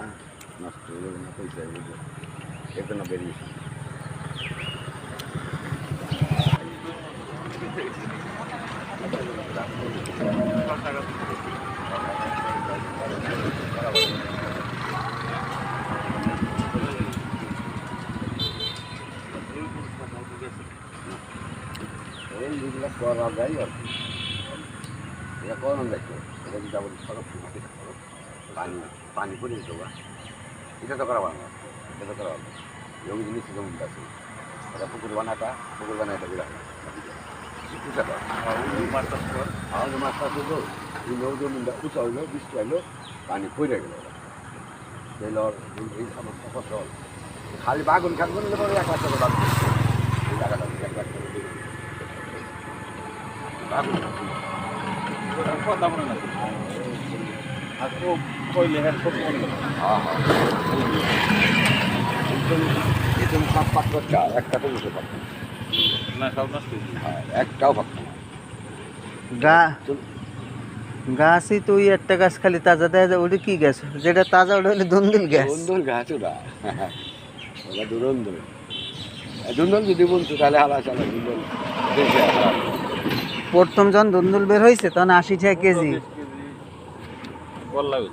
না, নষ্ট হয়ে যাবে না, পয়সা হয়ে যাবে, এর জন্য বেরিয়েছি। এই যেগুলো করা যায় আর কি, এটা করানো যাইতো, এটা যদি আবার সড়ক পানি পানি পরে যেত বা এটা তো করা ভালো না, এটা তো করা ভালো জমি জিনিস জমি আছে, এটা পুকুর বানাটা ঘুরা আমাদের মাছ চাষ হলো, জমিটা উঁচা হইলো, বৃষ্টি হইলো, পানি পড়ে গেল, এই সমস্যা কত খালি বাগুন খাট করলে পরে 1 লাখ টাকা বাদ এই জায়গাটা 1 লাখ টাকা বাগুন কথা মনে না আর তো কইলে হ্যাঁ সব মনে হ্যাঁ একদম সব পাত্র একটা তো বুঝতে পারতাম না সব নষ্ট হ্যাঁ একটাও পারতাম গাছই তো ওই একটা গাছ খালি তাজা দেওয়া যায়, ওটা কি গাছ? যেটা তাজা ওটা হলে দুন্দুল গাছ। দুন্দুল গাছ ওটা, ওটা দুরন্দুল দুন্দুল যদি বলতো তাহলে হালা চালা দুন্দুল প্রথম যখন দুন্দুল বের হয়েছে তখন 80 টাকা কেজি। বল লাগে